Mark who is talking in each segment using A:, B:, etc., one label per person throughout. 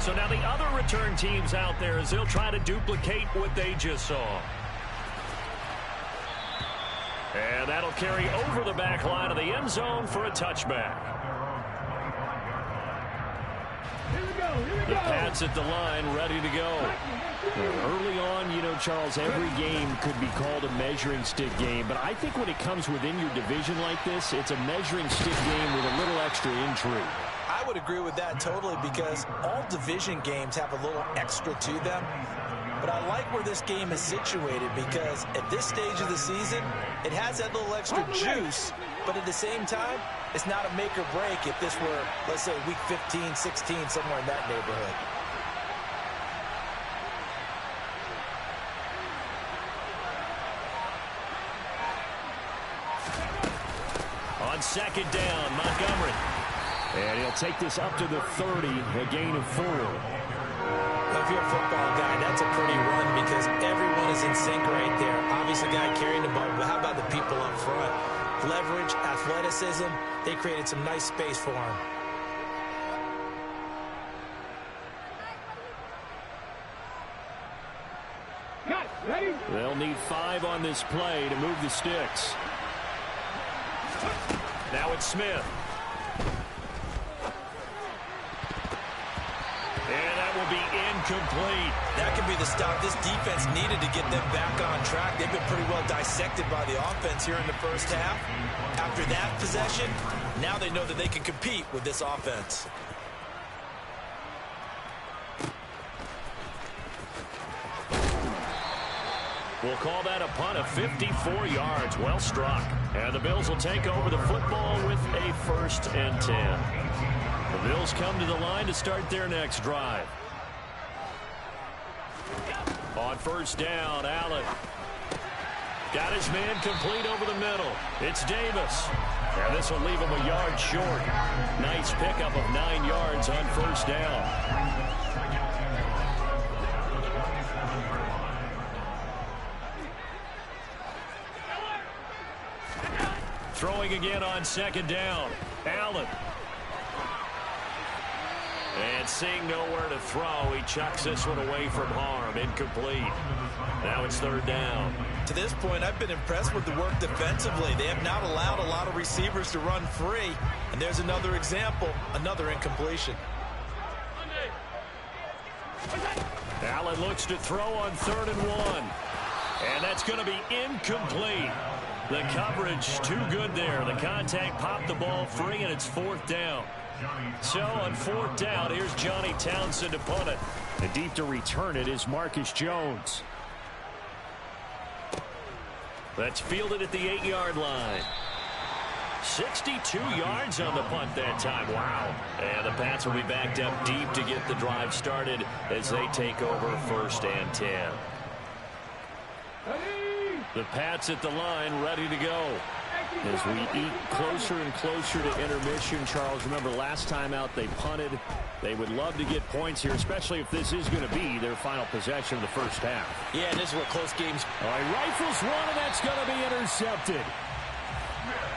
A: So now the other return teams out there as they'll try to duplicate what they just saw. And that'll carry over the back line of the end zone for a touchback. The Pats at the line, ready to go. Early on, you know, Charles, every game could be called a measuring stick game. But I think when it comes within your division like this, it's a measuring stick game with a little extra intrigue.
B: I would agree with that totally because all division games have a little extra to them. But I like where this game is situated because at this stage of the season, it has that little extra juice. But at the same time, it's not a make or break if this were, let's say, week 15, 16, somewhere in that neighborhood.
A: On second down, Montgomery. And he'll take this up to the 30, a gain of 4.
B: If you're a football guy, that's a pretty run because everyone is in sync right there. Obviously, the guy carrying the ball, but how about the people up front? Leverage, athleticism, they created some nice space for him.
A: They'll need 5 on this play to move the sticks. Now it's Smith. And that will be incomplete.
B: That could be the stop this defense needed to get them back on track. They've been pretty well dissected by the offense here in the first half. After that possession, now they know that they can compete with this offense.
A: We'll call that a punt of 54 yards. Well struck. And the Bills will take over the football with a 1st and 10. The Bills come to the line to start their next drive. On first down, Allen. Got his man complete over the middle. It's Davis. And this will leave him a yard short. Nice pickup of 9 yards on first down. Throwing again on second down. Allen. And seeing nowhere to throw, he chucks this one away from harm. Incomplete. Now it's 3rd down.
B: To this point, I've been impressed with the work defensively. They have not allowed a lot of receivers to run free. And there's another example, another incompletion.
A: Allen looks to throw on 3rd and 1. And that's going to be incomplete. The coverage too good there. The contact popped the ball free, and it's 4th down. So on 4th down, here's Johnny Townsend to punt it. And deep to return it is Marcus Jones. That's fielded at the 8-yard line. 62 yards on the punt that time. Wow. And the Pats will be backed up deep to get the drive started as they take over 1st and 10. The Pats at the line, ready to go. As we eat closer and closer to intermission, Charles, remember last time out they punted. They would love to get points here, especially if this is going to be their final possession of the first half.
B: Yeah, and this is where close games.
A: All right, rifles one, and that's going to be intercepted.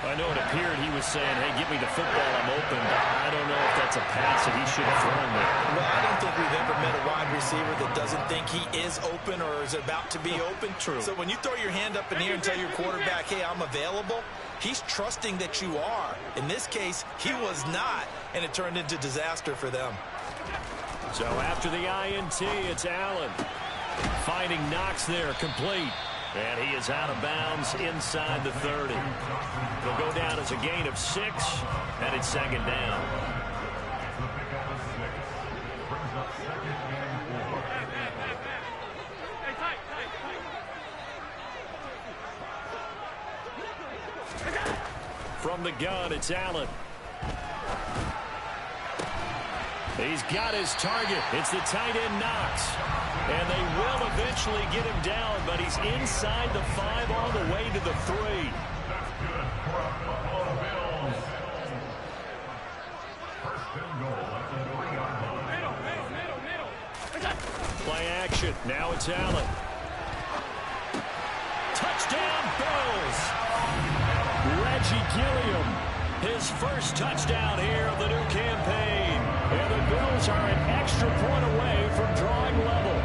A: I know it appeared he was saying, hey, give me the football, I'm open. I don't know if that's a pass that he should have thrown there.
B: Well, I don't think we've ever met a wide receiver that doesn't think he is open or is about to be open.
A: True.
B: So when you throw your hand up in the air and tell your quarterback, hey, I'm available, he's trusting that you are. In this case, he was not, and it turned into disaster for them.
A: So after the INT, it's Allen. Finding Knox there, complete. And he is out of bounds inside the 30. He'll go down as a gain of 6, and it's 2nd down. From the gun, it's Allen. He's got his target. It's the tight end Knox. And they will eventually get him down, but he's inside the 5 all the way to the 3. Play action. Now it's Allen. Touchdown, Bills. Reggie Gilliam. His first touchdown here of the new campaign. And the Bills are an extra point away from drawing level.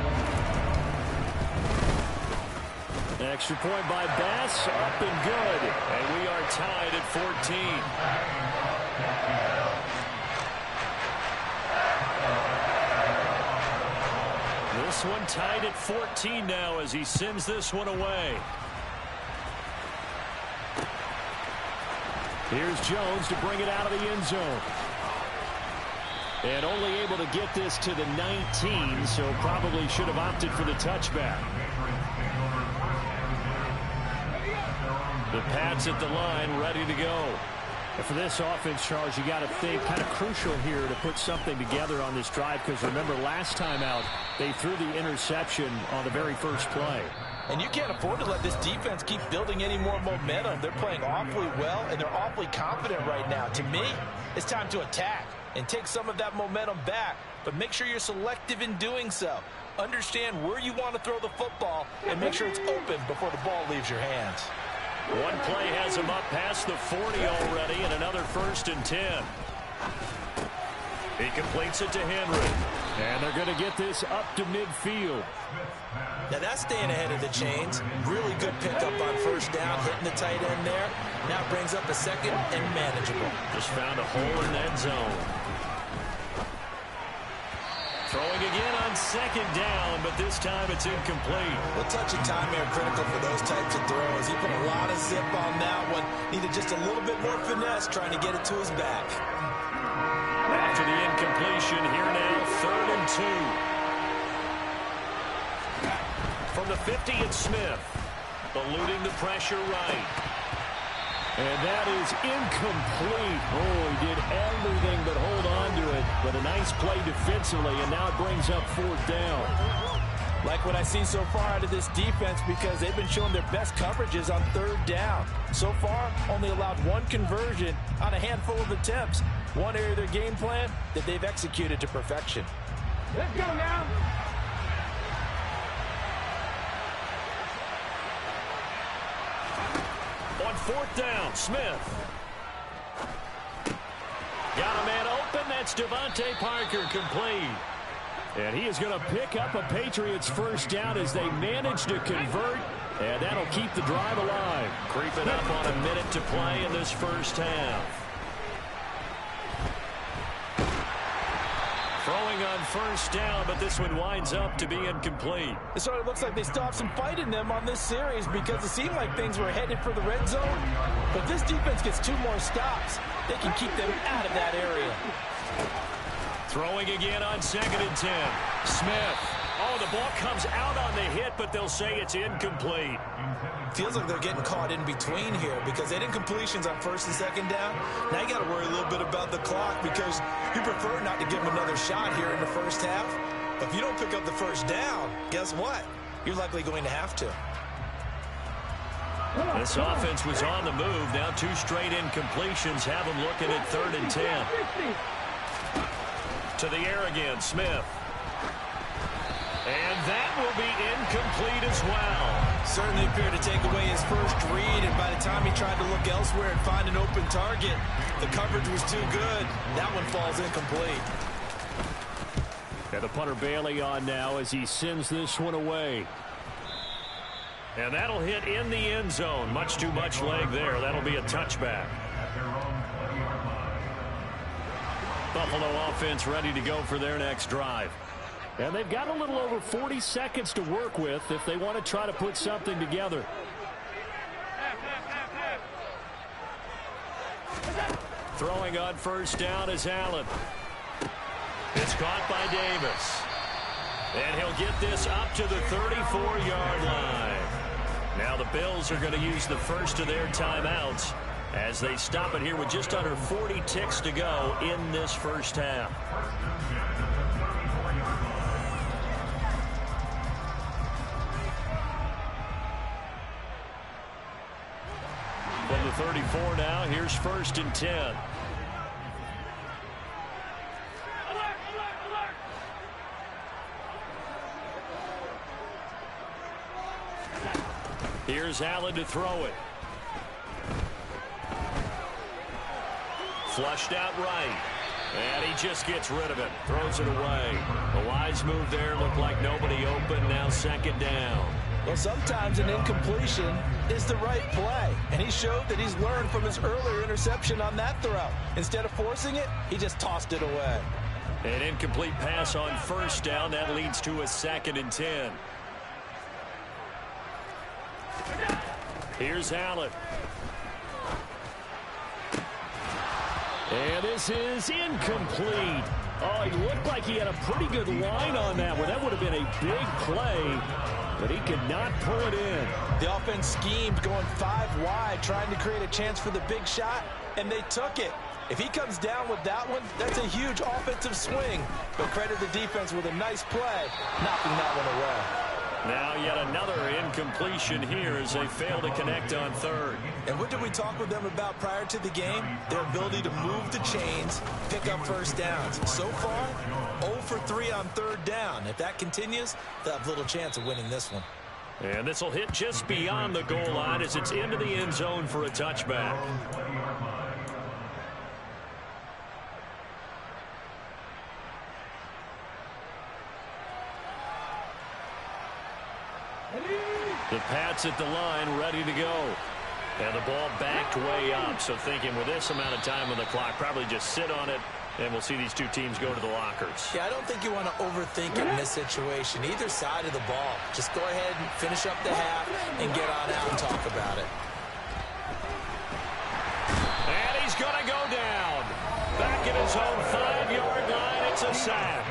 A: Extra point by Bass, up and good. And we are tied at 14. This one tied at 14 now as he sends this one away. Here's Jones to bring it out of the end zone. And only able to get this to the 19, so probably should have opted for the touchback. The Pats at the line, ready to go. And for this offense, Charles, you got to think kind of crucial here to put something together on this drive, because remember last time out they threw the interception on the very first play.
B: And you can't afford to let this defense keep building any more momentum. They're playing awfully well, and they're awfully confident right now. To me, it's time to attack and take some of that momentum back, but make sure you're selective in doing so. Understand where you want to throw the football and make sure it's open before the ball leaves your hands.
A: One play has him up past the 40 already, and another 1st and 10. He completes it to Henry, and they're going to get this up to midfield.
B: Now that's staying ahead of the chains. Really good pickup on 1st down, hitting the tight end there. Now brings up a 2nd and manageable.
A: Just found a hole in that zone. Throwing again on 2nd down, but this time it's incomplete.
B: Well, touch and time here critical for those types of throws. He put a lot of zip on that one. Needed just a little bit more finesse trying to get it to his back.
A: After the incompletion, here now, 3rd and 2. From the 50, it's Smith. Eluding the pressure right. And that is incomplete. Oh, he did everything but hold on to it. But a nice play defensively, and now it brings up 4th down.
B: Like what I see so far out of this defense, because they've been showing their best coverages on 3rd down. So far, only allowed 1 conversion on a handful of attempts. One area of their game plan that they've executed to perfection.
C: Let's go now.
A: On 4th down, Smith. Got a man open. That's Devontae Parker, complete. And he is going to pick up a Patriots 1st down as they manage to convert. And that'll keep the drive alive. Creeping up on a minute to play in this 1st half. Throwing on 1st down, but this one winds up to be incomplete.
B: It sort of looks like they still have some fight in them on this series, because it seemed like things were headed for the red zone. But this defense gets 2 more stops. They can keep them out of that area.
A: Throwing again on 2nd and 10. Smith. Oh, the ball comes out on the hit, but they'll say it's incomplete.
B: Feels like they're getting caught in between here, because they did incompletions on 1st and 2nd down. Now you got to worry a little bit about the clock, because you prefer not to give them another shot here in the 1st half. But if you don't pick up the 1st down, guess what? You're likely going to have to.
A: This offense was on the move. Now 2 straight incompletions have them looking at 3rd and 10. To the air again, Smith. And that will be incomplete as well.
B: Certainly appeared to take away his first read, and by the time he tried to look elsewhere and find an open target, the coverage was too good. That one falls incomplete.
A: And the punter Bailey on now as he sends this one away. And that'll hit in the end zone. Much too much leg there. That'll be a touchback. Buffalo offense ready to go for their next drive. And they've got a little over 40 seconds to work with if they want to try to put something together. Throwing on 1st down is Allen. It's caught by Davis. And he'll get this up to the 34-yard line. Now the Bills are going to use the first of their timeouts as they stop it here with just under 40 ticks to go in this 1st half. From the 34 now, here's 1st and 10. Here's Allen to throw it. Flushed out right. And he just gets rid of it, throws it away. A wise move there, looked like nobody open, now second down.
B: Well, sometimes an incompletion is the right play, and he showed that he's learned from his earlier interception on that throw. Instead of forcing it, he just tossed it away.
A: An incomplete pass on first down. That leads to a 2nd and 10. Here's Allen. And this is incomplete. Oh, he looked like he had a pretty good line on that one. That would have been a big play, but he could not pull it in.
B: The offense schemed going 5 wide, trying to create a chance for the big shot, and they took it. If he comes down with that one, that's a huge offensive swing. But credit the defense with a nice play, knocking that one away.
A: Now yet another incompletion here as they fail to connect on third.
B: And what did we talk with them about prior to the game? Their ability to move the chains, pick up first downs. So far, 0 for 3 on third down. If that continues, they'll have little chance of winning this one.
A: And this will hit just beyond the goal line as it's into the end zone for a touchback. The Pats at the line, ready to go. And the ball backed way up. So thinking with this amount of time on the clock, probably just sit on it, and we'll see these two teams go to the lockers.
B: Yeah, I don't think you want to overthink it in this situation. Either side of the ball. Just go ahead and finish up the half and get on out and talk about it.
A: And he's going to go down. Back at his own 5-yard line, it's a sack.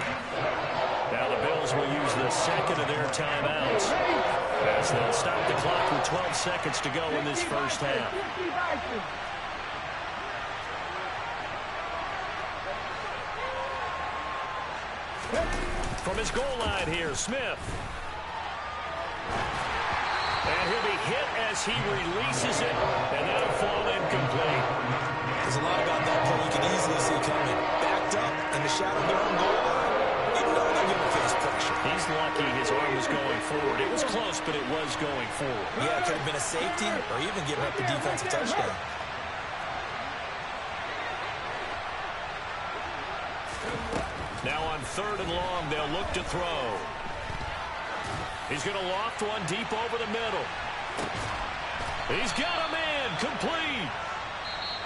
A: Now the Bills will use the second of their timeouts as they'll stop the clock with 12 seconds to go in this first half. From his goal line here, Smith. And he'll be hit as he releases it, and that'll fall incomplete.
B: There's a lot about that play you can easily see coming. Backed up in the shadow of their own goal line. You know they're going to face pressure.
A: He's lucky his arm was going forward. It was close, but it was going forward.
B: Yeah, it could have been a safety or even giving up a defensive touchdown.
A: Now on third and long, they'll look to throw. He's going to loft one deep over the middle. He's got a man, complete.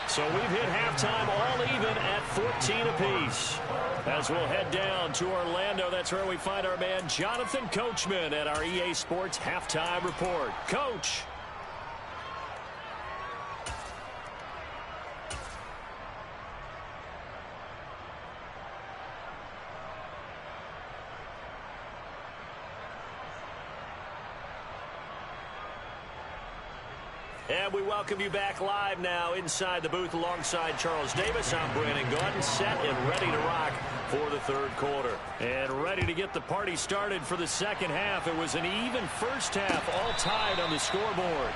A: So we've hit halftime all even at 14 apiece. As we'll head down to Orlando, that's where we find our man Jonathan Coachman at our EA Sports Halftime Report. Coach. And we welcome you back live now inside the booth alongside Charles Davis. I'm Brandon Gaudin, set and ready to rock for the third quarter. And ready to get the party started for the second half. It was an even first half, all tied on the scoreboard.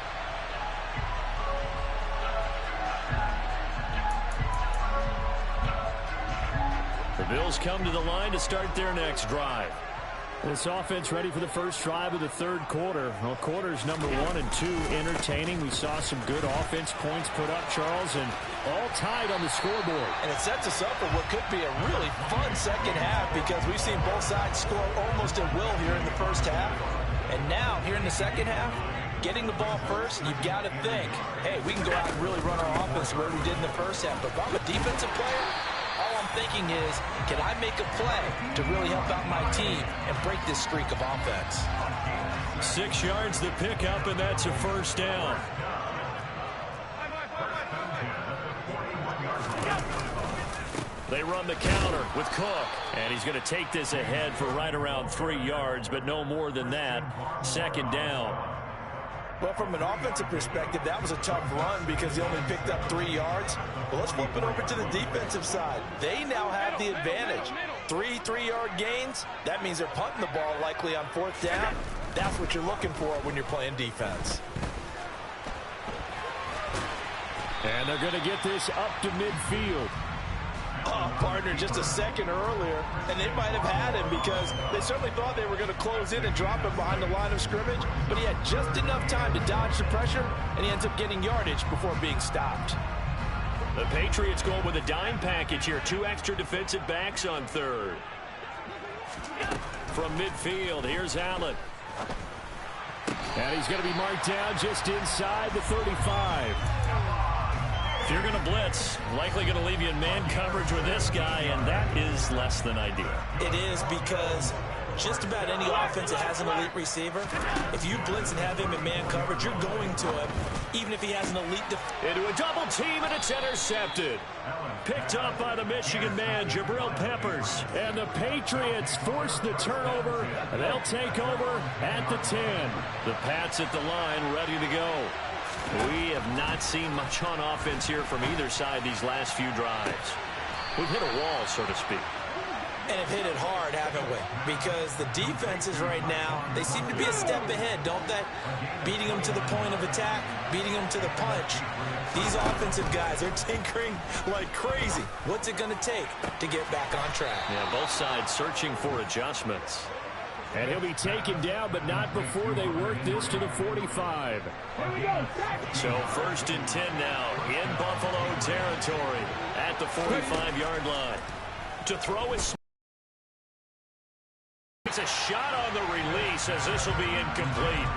A: The Bills come to the line to start their next drive. This offense ready for the first drive of the third quarter. Well, quarters number 1 and 2 entertaining. We saw some good offense points put up, Charles, and all tied on the scoreboard.
B: And it sets us up for what could be a really fun second half because we've seen both sides score almost at will here in the first half. And now, here in the second half, getting the ball first, you've got to think, hey, we can go out and really run our offense where we did in the first half. But if I'm a defensive player, all I'm thinking is, can I make a play to really help out my team and break this streak of offense?
A: 6 yards the pickup, and that's a first down. They run the counter with Cook, and he's going to take this ahead for right around 3 yards, but no more than that. Second down.
B: Well, from an offensive perspective, that was a tough run because he only picked up 3 yards. Well, let's flip it over to the defensive side. They now have the advantage. 3 3-yard gains. That means they're punting the ball likely on fourth down. That's what you're looking for when you're playing defense.
A: And they're going to get this up to midfield.
B: Oh, partner, just a second earlier, and they might have had him because they certainly thought they were going to close in and drop him behind the line of scrimmage, but he had just enough time to dodge the pressure, and he ends up getting yardage before being stopped.
A: The Patriots going with a dime package here. 2 extra defensive backs on third. From midfield, here's Allen. And he's going to be marked down just inside the 35. If you're going to blitz, likely going to leave you in man coverage with this guy, and that is less than ideal. It is, because just about any offense that has an elite receiver, if you blitz and have him in man coverage, you're going to him, even if he has an elite into a double team, and it's intercepted. Picked up by the Michigan man, Jabril Peppers. And the Patriots force the turnover, and they'll take over at the 10. The Pats at the line, ready to go. We have not seen much on offense here from either side these last few drives. We've hit a wall, so to speak. And have hit it hard, haven't we? Because the defenses right now, they seem to be a step ahead, don't they? Beating them to the point of attack, beating them to the punch. These offensive guys are tinkering like crazy. What's it going to take to get back on track? Yeah, both sides searching for adjustments. And he'll be taken down, but not before they work this to the 45. So 1st and 10 now in Buffalo territory at the 45-yard line. To throw is... It's a shot on the release, as this will be incomplete.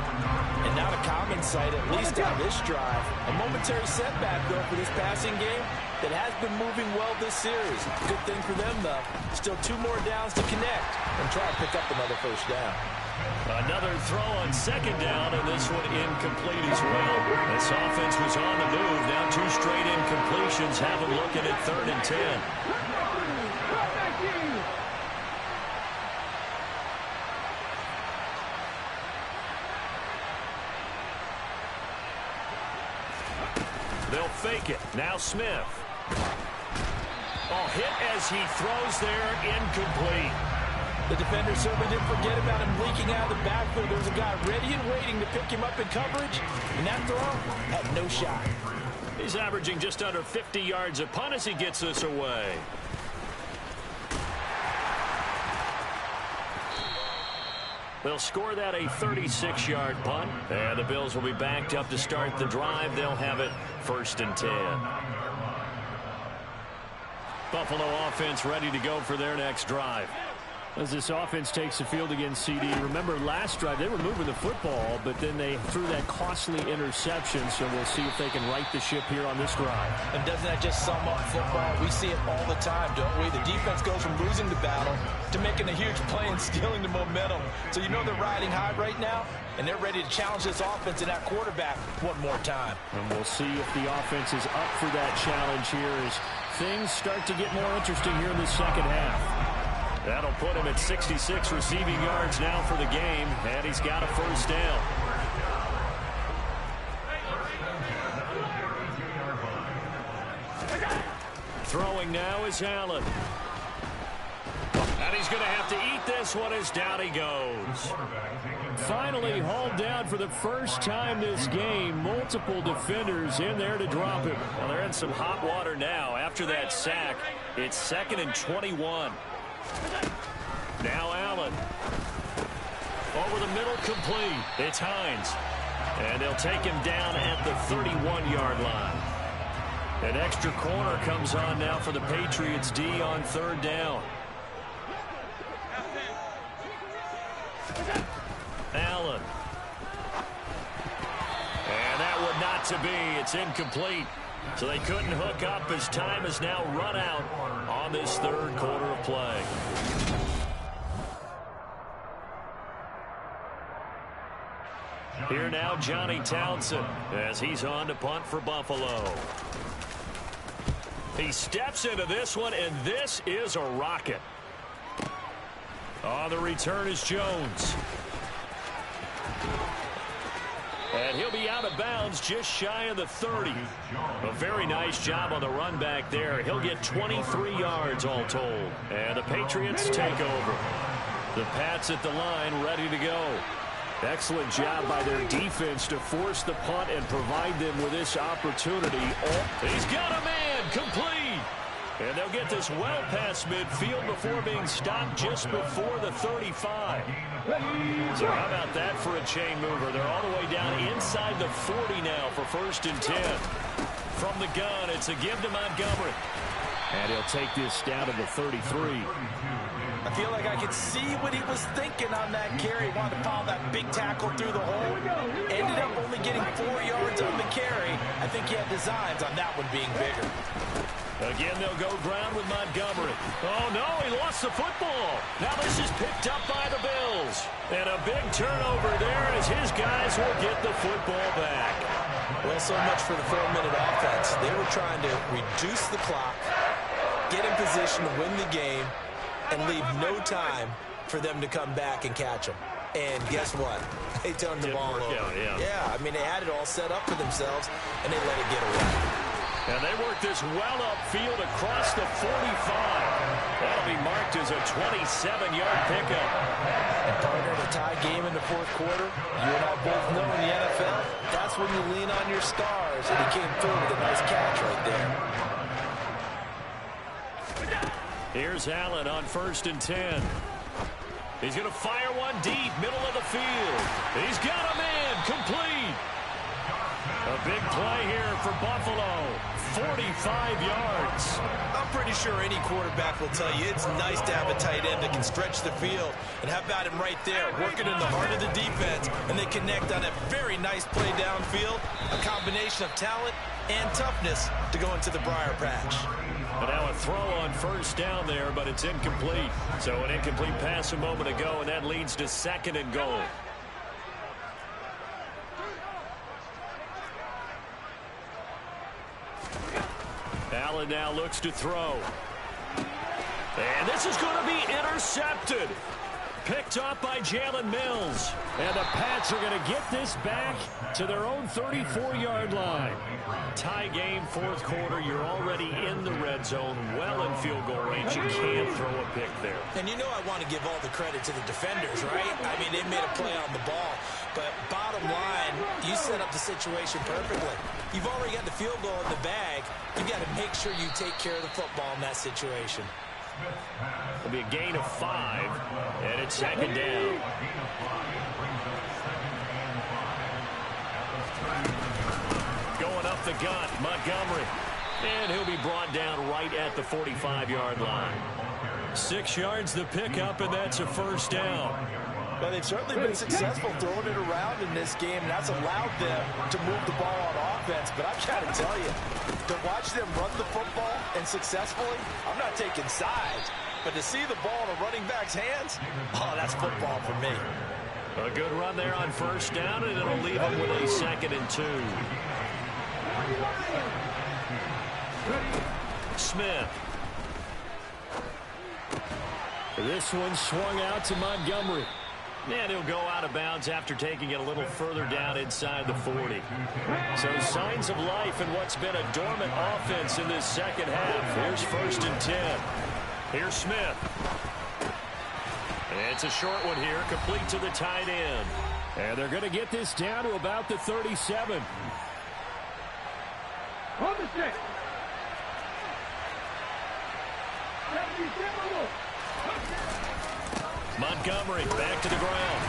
A: And not a common sight, at least on this drive. A momentary setback, though, for this passing game that has been moving well this series. Good thing for them, though. Still 2 more downs to connect and try to pick up another first down. Another throw on 2nd down, and this one incomplete as well. This offense was on the move. Now 2 straight incompletions have them looking at 3rd and 10. They'll fake it. Now Smith. Oh, hit as he throws there, incomplete. The defender certainly didn't forget about him leaking out of the backfield. There was a guy ready and waiting to pick him up in coverage, and that throw had no shot. He's averaging just under 50 yards a punt as he gets this away. They'll score that a 36-yard punt. And the Bills will be backed up to start the drive. They'll have it 1st and 10. Buffalo offense ready to go for their next drive. As this offense takes the field against CD, remember last drive they were moving the football, but then they threw that costly interception, so we'll see if they can right the ship here on this drive. And doesn't that just sum up football? We see it all the time, don't we? The defense goes from losing the battle to making a huge play and stealing the momentum. So you know they're riding high right now, and they're ready to challenge this offense and that quarterback one more time. And we'll see if the offense is up for that challenge here as things start to get more interesting here in the second half. That'll put him at 66 receiving yards now for the game, and he's got a first down. Throwing now is Allen. And he's going to have to eat this one as down he goes. Finally hauled down for the first time this game. Multiple defenders in there to drop him. Well, they're in some hot water now. After that sack, it's 2nd and 21. Now Allen. Over the middle, complete. It's Hines. And they'll take him down at the 31-yard line. An extra corner comes on now for the Patriots D on 3rd down. Allen. And that would not to be. It's incomplete. So they couldn't hook up as time has now run out on this 3rd quarter of play. Here now, Johnny Townsend, as he's on to punt for Buffalo. He steps into this one, and this is a rocket. On the return is Jones. And he'll be out of bounds just shy of the 30. A very nice job on the run back there. He'll get 23 yards all told. And the Patriots take over. The Pats at the line ready to go. Excellent job by their defense to force the punt and provide them with this opportunity. Oh, he's got a man, complete. And they'll get this well past midfield before being stopped just before the 35. So how about that for a chain mover? They're all the way down inside the 40 now for 1st and 10. From the gun, it's a give to Montgomery. And he'll take this down to the 33.
B: I feel like I could see what he was thinking on that carry. He wanted to follow that big tackle through the hole. Ended up only getting 4 yards on the carry. I think he had designs on that one being bigger.
A: Again, they'll go ground with Montgomery. Oh, no, he lost the football. Now this is picked up by the Bills. And a big turnover there as his guys will get the football back.
B: Well, so much for the 4-minute offense. They were trying to reduce the clock, get in position to win the game, and leave no time for them to come back and catch them. And guess what? They turned the ball over. Yeah, I mean, they had it all set up for themselves, and they let it get away.
A: And they work this well upfield across the 45. That'll be marked as a 27-yard pickup.
B: And partner, in a tie game in the fourth quarter, you and I both know in the NFL, that's when you lean on your stars, and he came through with a nice catch right there.
A: Here's Allen on 1st and 10. He's going to fire one deep, middle of the field. He's got a man, complete. A big play here for Buffalo, 45 yards.
B: I'm pretty sure any quarterback will tell you it's nice to have a tight end that can stretch the field. And how about him right there, working in the heart of the defense, and they connect on a very nice play downfield, a combination of talent and toughness to go into the briar patch.
A: But now a throw on 1st down there, but it's incomplete. So an incomplete pass a moment ago, and that leads to 2nd and goal. Allen now looks to throw. And this is going to be intercepted. Picked off by Jalen Mills. And the Pats are going to get this back to their own 34-yard line. Tie game, 4th quarter. You're already in the red zone, well in field goal range. You can't throw a pick there.
B: And you know I want to give all the credit to the defenders, right? I mean, they made a play on the ball. But bottom line, you set up the situation perfectly. You've already got the field goal in the bag. You've got to make sure you take care of the football in that situation.
A: It'll be a gain of 5, and it's 2nd down. Going up the gut, Montgomery. And he'll be brought down right at the 45-yard line. 6 yards the pickup, and that's a 1st down.
B: Well, they've certainly been successful throwing it around in this game, and that's allowed them to move the ball on offense. But I've got to tell you, to watch them run the football and successfully, I'm not taking sides, but to see the ball in a running back's hands, oh, that's football for me.
A: A good run there on 1st down, and it'll leave them with a 2nd and 2. Smith. This one swung out to Montgomery. And he'll go out of bounds after taking it a little further down inside the 40. So signs of life in what's been a dormant offense in this 2nd half. Here's 1st and 10. Here's Smith. It's a short one here, complete to the tight end. And they're going to get this down to about the 37.
C: On the stick.
A: Montgomery back to the ground.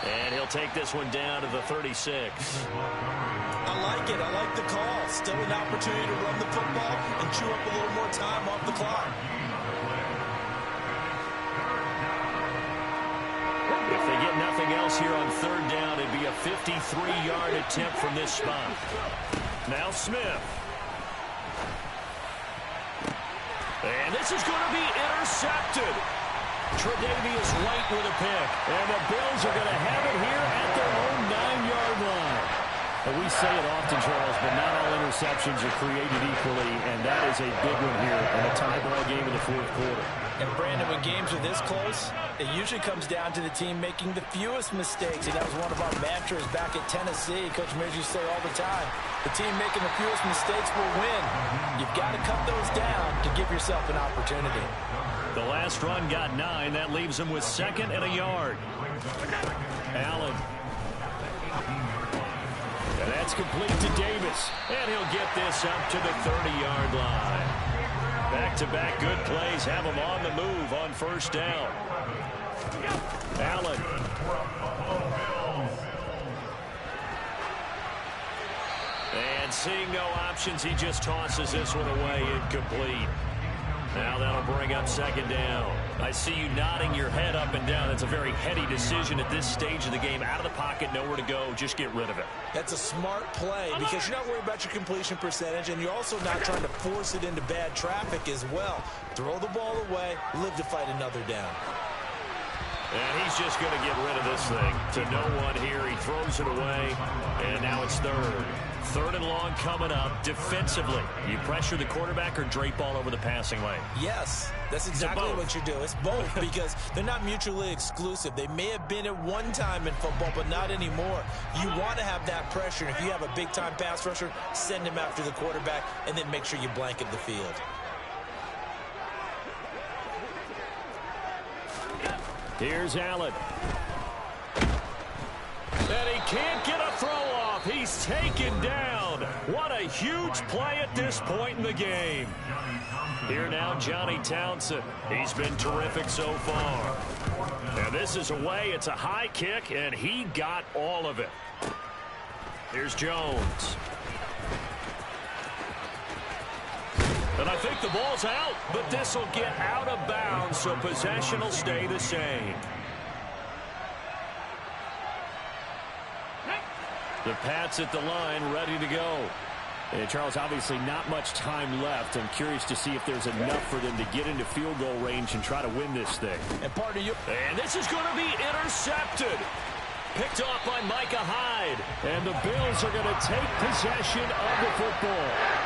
A: And he'll take this one down to the 36.
B: I like it. I like the call. Still an opportunity to run the football and chew up a little more time off the clock.
A: If they get nothing else here on 3rd down, it'd be a 53-yard attempt from this spot. Now Smith. And this is going to be intercepted. Tre'Davious White with a pick. And the Bills are going to have it here at their own 9-yard line.
C: And we say it often, Charles, but not all interceptions are created equally, and that is a big one here in a tie ball game in the 4th quarter.
B: And Brandon, when games are this close, it usually comes down to the team making the fewest mistakes. And that was one of our mantras back at Tennessee. Coach Mears used to say all the time, the team making the fewest mistakes will win. You've got to cut those down to give yourself an opportunity.
A: The last run got 9. That leaves him with 2nd and a yard. Allen. And that's complete to Davis. And he'll get this up to the 30-yard line. Back-to-back good plays have him on the move on 1st down. Allen. And seeing no options, he just tosses this one away, incomplete. Now that'll bring up second down. I see you nodding your head up and down. That's a very heady decision at this stage of the game. Out of the pocket, nowhere to go. Just get rid of it.
B: That's a smart play because you're not worried about your completion percentage, and you're also not trying to force it into bad traffic as well. Throw the ball away, live to fight another down.
A: And he's just going to get rid of this thing. To no one here. He throws it away, and now it's third. Third and long coming up. Defensively, you pressure the quarterback or drape all over the passing lane?
B: Yes, that's exactly what you do. It's both because they're not mutually exclusive. They may have been at one time in football, but not anymore. You want to have that pressure. If you have a big-time pass rusher, send him after the quarterback, and then make sure you blanket the field.
A: Here's Allen. And he can't get a throw off. He's taken down. What a huge play at this point in the game. Here now, Johnny Townsend. He's been terrific so far. And this is away. It's a high kick, and he got all of it. Here's Jones. And I think the ball's out, but this will get out of bounds, so possession will stay the same. The Pats at the line, ready to go.
C: And Charles, obviously not much time left. I'm curious to see if there's enough for them to get into field goal range and try to win this thing.
A: And this is going to be intercepted. Picked off by Micah Hyde.
C: And the Bills are going to take possession of the football.